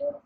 4th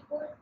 4th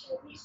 24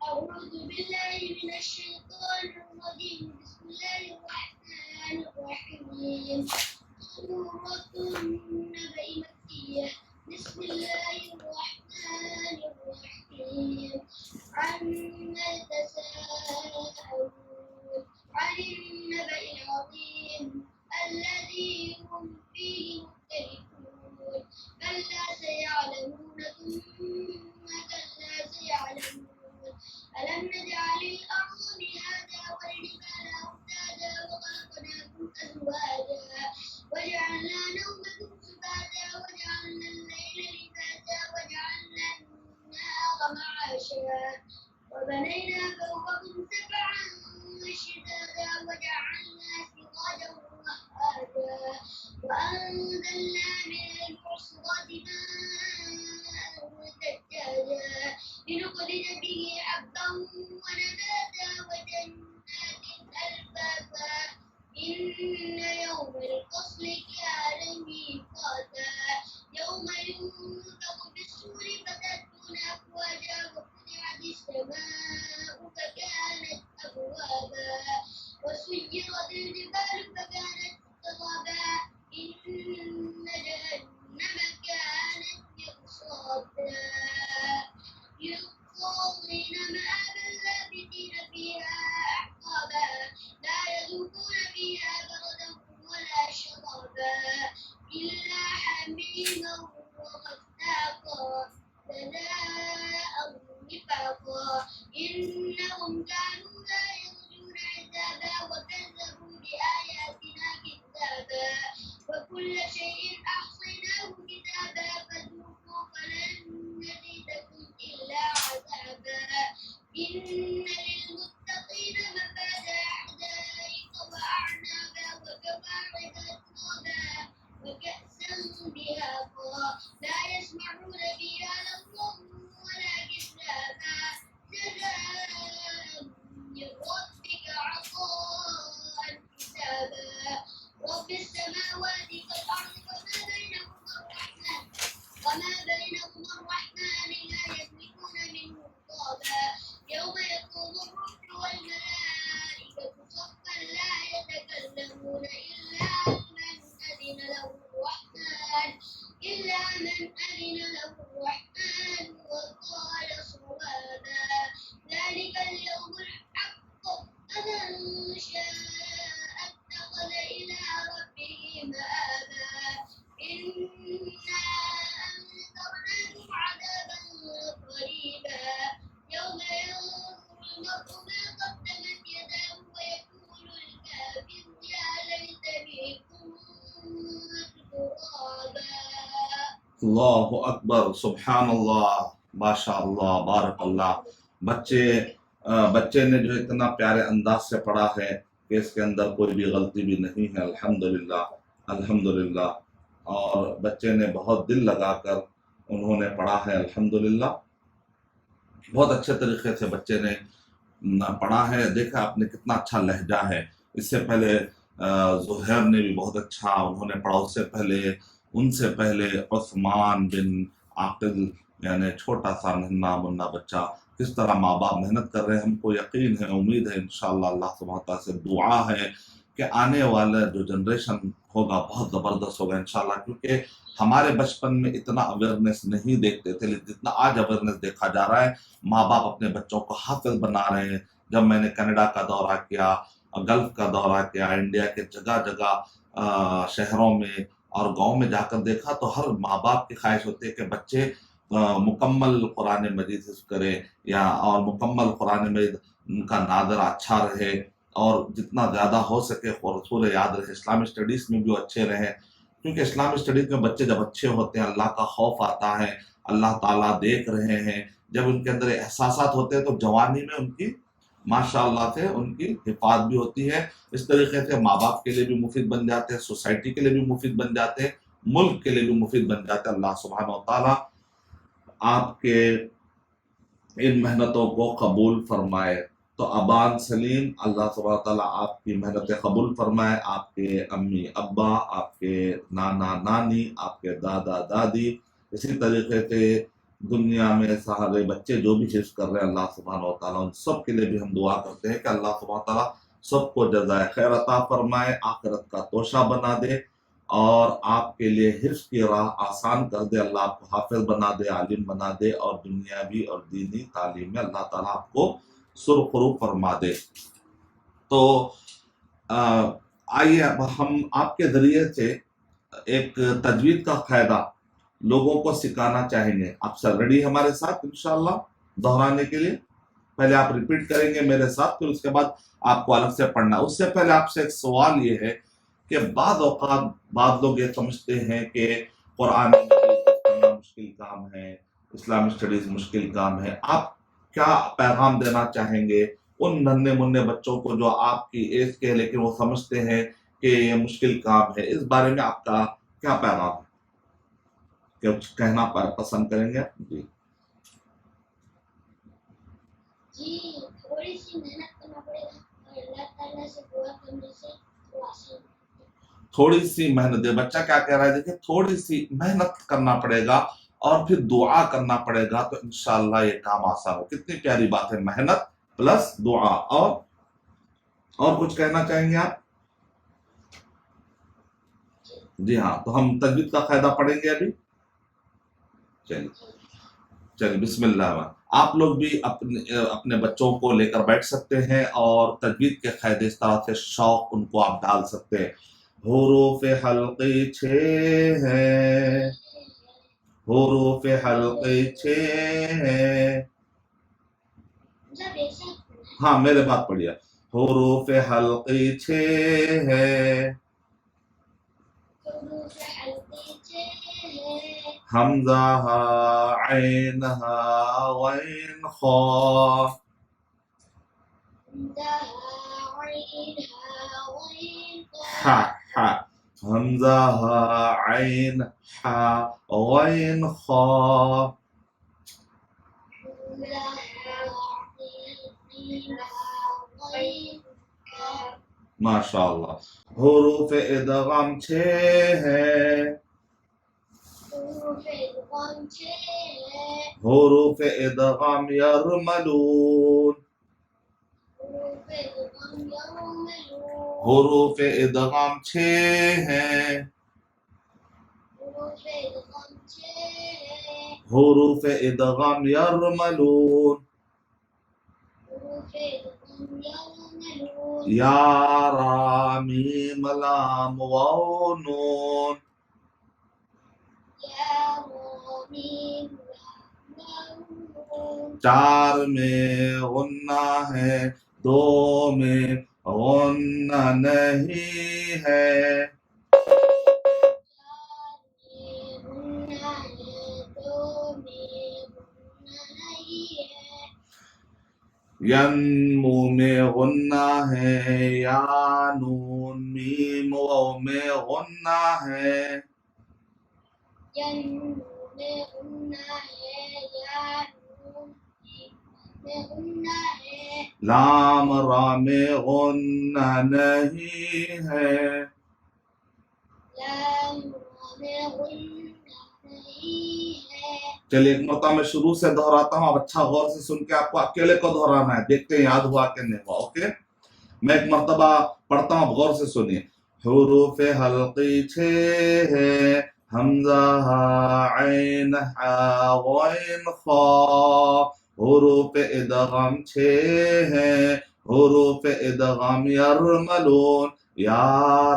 أعوذ بالله من الشيطان الرجيم بسم الله الرحمن الرحيم سورة النبأ مكية بسم الله الرحمن الرحيم عما يتساءلون عن النبأ العظيم الذي هم فيه مختلفون كلا سيعلمون ثم كلا سيعلمون ألم نجعل الأرض مهادا والجبال أوتادا وخلقناكم أزواجا وجعلنا نومكم سباتا وجعلنا الليل لباسا وجعلنا النهار معاشا وبنينا فوقكم سبعا شدادا وجعلنا سراجا وهاجا وأنزلنا من المعصرات ماء ثجاجا لنخرج به حبا ونباتا وجنات ألفافا إن يوم الفصل كان ميقاتا يوم ينفخ في الصور فتأتون أفواجا وفتحت السماء فكانت أبوابا وسيرت الجبال فكانت سرابا إن جهنم كانت مرصادا للطاغين مآبا لابثين فيها أحقابا لا يذوقون فيها بردا ولا شرابا إلا حميما وغساقا جزاء وفاقا إنهم كانوا لا يرجون حسابا وكذبوا بآياتنا كذابا وكل شيء أحصيناه كتابا فذوقوا فلن نزيدكم إلا عذابا إن للمتقين مفازا حدائق وأعنابا وكواعب أترابا وكأسا دهاقا لا يسمعون فيها لغوا ولا كذابا جزاء من ربك عطاء حسابا رب السماوات والأرض وما بينهما الرحمن لا يملكون منه خطابا يوم يقوم الروح والملائكة صفا لا يتكلمون إلا من أذن له الرحمن وقال صوابا ذلك اليوم الحق فمن شاء اتخذ إلى ربه مآبا إنا أنذرناكم عذابا قريبا يوم ينظر المرء ما قدمت يداه ويقول الكافر يا ليتني كنت ترابا اللہ اکبر، سبحان اللہ، ماشاء اللہ، بارک اللہ. بچے نے جو اتنا پیارے انداز سے پڑھا ہے کہ اس کے اندر کوئی بھی غلطی بھی نہیں ہے. الحمدللہ، الحمدللہ. اور بچے نے بہت دل لگا کر انہوں نے پڑھا ہے. الحمدللہ، بہت اچھے طریقے سے بچے نے پڑھا ہے. دیکھا آپ نے کتنا اچھا لہجہ ہے. اس سے پہلے زہیر نے بھی بہت اچھا انہوں نے پڑھا. ان سے پہلے عثمان بن عاقل، یعنی چھوٹا سا ننھا منا بچہ. کس طرح ماں باپ محنت کر رہے ہیں. ہم کو یقین ہے، امید ہے انشاءاللہ، اللہ سبحانہ تعالیٰ سے دعا ہے کہ آنے والا جو جنریشن ہوگا بہت زبردست ہوگا انشاءاللہ. کیونکہ ہمارے بچپن میں اتنا اویئرنیس نہیں دیکھتے تھے جتنا آج اویئرنیس دیکھا جا رہا ہے. ماں باپ اپنے بچوں کو حافظ بنا رہے ہیں. جب میں نے کینیڈا کا دورہ کیا، گلف کا دورہ کیا، انڈیا کے جگہ جگہ شہروں میں اور گاؤں میں جا کر دیکھا، تو ہر ماں باپ کی خواہش ہوتی ہے کہ بچے مکمل قرآن مجید حفظ کرے، اور مکمل قرآن مجید ان کا نادر اچھا رہے، اور جتنا زیادہ ہو سکے رسول یاد رہے. اسلامی اسٹڈیز میں بھی اچھے رہیں، کیونکہ اسلامی اسٹڈیز میں بچے جب اچھے ہوتے ہیں اللہ کا خوف آتا ہے، اللہ تعالیٰ دیکھ رہے ہیں. جب ان کے اندر احساسات ہوتے ہیں تو جوانی میں ان کی ماشاء اللہ سے ان کی حفاظت بھی ہوتی ہے. اس طریقے سے ماں باپ کے لیے بھی مفید بن جاتے ہیں، سوسائٹی کے لیے بھی مفید بن جاتے ہیں، ملک کے لیے بھی مفید بن جاتے ہیں. اللہ سبحانہ و تعالیٰ آپ کے ان محنتوں کو قبول فرمائے. تو ابان سلیم، اللہ سبحانہ و تعالیٰ آپ کی محنتیں قبول فرمائے. آپ کے امی ابا، آپ کے نانا نانی، آپ کے دادا دادی، اسی طریقے سے دنیا میں سارے بچے جو بھی حفظ کر رہے ہیں اللہ سبحانہ و تعالیٰ ان سب کے لیے بھی ہم دعا کرتے ہیں کہ اللہ سبحانہ و تعالیٰ سب کو جزائے خیر عطا فرمائے، آخرت کا توشہ بنا دے، اور آپ کے لیے حفظ کی راہ آسان کر دے. اللہ آپ کو حافظ بنا دے، عالم بنا دے، اور دنیاوی اور دینی تعلیم میں اللہ تعالیٰ آپ کو سرخرو فرما دے. تو آئیے اب ہم آپ کے ذریعے سے ایک تجوید کا قاعدہ لوگوں کو سکھانا چاہیں گے. آپ سب ریڈی ہمارے ساتھ انشاءاللہ دہرانے کے لیے؟ پہلے آپ ریپیٹ کریں گے میرے ساتھ، پھر اس کے بعد آپ کو الگ سے پڑھنا. اس سے پہلے آپ سے ایک سوال یہ ہے کہ بعض اوقات بعض لوگ یہ سمجھتے ہیں کہ قرآن پڑھنا مشکل کام ہے، اسلامی اسٹڈیز مشکل کام ہے. آپ کیا پیغام دینا چاہیں گے ان ننھے منھے بچوں کو جو آپ کی ایج کے لیکن وہ سمجھتے ہیں کہ یہ مشکل کام ہے؟ اس بارے میں آپ کا کیا پیغام ہے؟ کچھ کہنا پسند کریں گے؟ جی جی، تھوڑی سی محنت کرنا پڑے گا اور اللہ تعالیٰ سے دعا کرنے سے وہ آسان ہے. تھوڑی سی محنت ہے. بچہ کیا کہہ رہا ہے؟ دیکھیں، تھوڑی سی محنت کرنا پڑے گا اور پھر دعا کرنا پڑے گا تو انشاءاللہ یہ کام آسان ہو. کتنی پیاری بات ہے، محنت پلس دعا. اور کچھ کہنا چاہیں گے آپ؟ جی ہاں، تو ہم تجوید کا قاعدہ پڑھیں گے ابھی. چلیے بسم اللہ. آپ لوگ بھی اپنے بچوں کو لے کر بیٹھ سکتے ہیں اور تجوید کے قاعدے اس طرح سے شوق ان کو آپ ڈال سکتے ہیں. حروف حلقی 6 ہیں، حروف حلقی 6 ہیں. مطلب ایک ساتھ پڑھنا ہے. ہاں میرے بات پڑھیے. حروف حلقی 6 ہیں، حروف حلقی 6 ہے، حمزہ ہا عین ہا غین خا. حمزہ عین ہا غین ہا ہا حمزہ ہا عین ہا غین خا. حمزہ عین ہا غین ہا. ماشاء اللہ. حروف ادغام 6 ہیں، حروف ادغام 6 ہے، حروف ادغام یرملون، حروف ادغام یرملون. حروف ادغام 6 ہیں، حروف ادغام 6 ہے، حروف ادغام یرملون. حروف ادغام یرملون. یا را میم لام واو نون. یا را میم لام نون. 4 میں غنہ ہے، 2 میں غنہ نہیں ہے. 4 میں غنہ ینمو میں غنہ ہے، یا نون میم واو میں غنہ ہے، ینمو میں غنہ ہے، یا نون میم میں غنہ ہے، لام را میں غنہ نہیں ہے، لام را میں غنہ نہیں ہے۔ چلیے ایک مرتبہ میں شروع سے دہراتا ہوں، اب اچھا غور سے سن کے آپ کو اکیلے کو دہرانا ہے، دیکھتے ہیں یاد ہوا کہ نہیں ہوا۔ اوکے، میں ایک مرتبہ پڑھتا ہوں، اب غور سے سنیے۔ حروف حلقی 6 ہے، حمزہ ہا عین ہا غین خا، حروف ادغام 6 ہیں، حروف ادغام یرملون، یا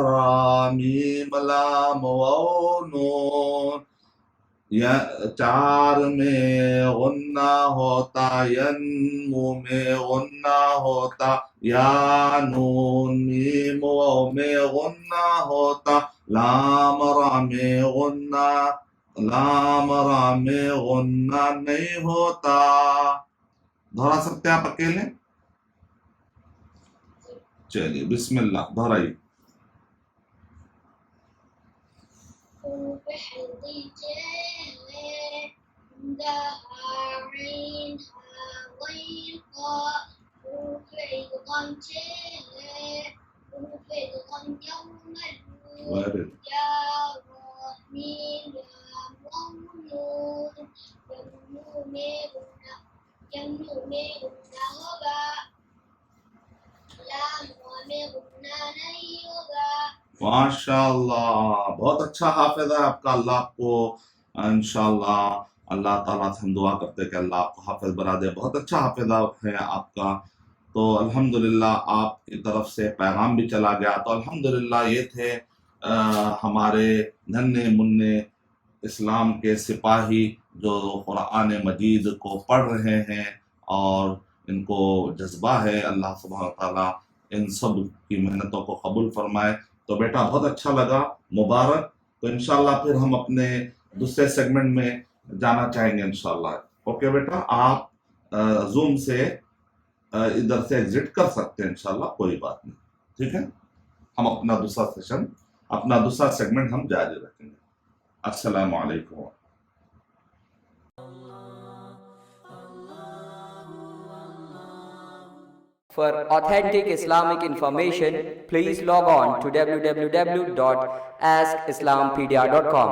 را میم لام واو نون، 4 میں غنہ ہوتا، ینمو میں غنہ ہوتا، یا نون میم واو میں غنہ ہوتا، لام را میں غنہ، لام را میں غنہ نہیں ہوتا۔ دہرا سکتے ہیں آپ اکیلے؟ چلیے بسم اللہ دہرائیے۔ حروف حلقی 6 ہے، حمزہ ہا عین ہا غین خا، حروف ادغام 6 ہے، حروف ادغام یرملون، یا را میم لام واو نون، ینمو میں غنہ ہوگا، لام را میں غنہ نہیں ہوگا۔ ماشاء اللہ، بہت اچھا حافظ ہے آپ کا، اللہ آپ کو انشاءاللہ اللہ تعالیٰ سے ہم دعا کرتے کہ اللہ آپ کو حافظ بنا دے، بہت اچھا حافظ ہے آپ کا۔ تو الحمدللہ آپ کی طرف سے پیغام بھی چلا گیا، تو الحمدللہ یہ تھے ہمارے ننھے منع اسلام کے سپاہی جو قرآن مجید کو پڑھ رہے ہیں اور ان کو جذبہ ہے، اللہ سبحانہ وتعالیٰ ان سب کی محنتوں کو قبول فرمائے۔ تو بیٹا بہت اچھا لگا، مبارک۔ تو انشاءاللہ پھر ہم اپنے دوسرے سیگمنٹ میں جانا چاہیں گے انشاءاللہ۔ اوکے بیٹا، آپ زوم سے ادھر سے ایگزٹ کر سکتے ہیں انشاءاللہ، کوئی بات نہیں، ٹھیک ہے۔ ہم اپنا دوسرا سیشن، اپنا دوسرا سیگمنٹ ہم جاری رکھیں گے۔ السلام علیکم۔ For authentic Islamic information, please log on to www.askislampedia.com.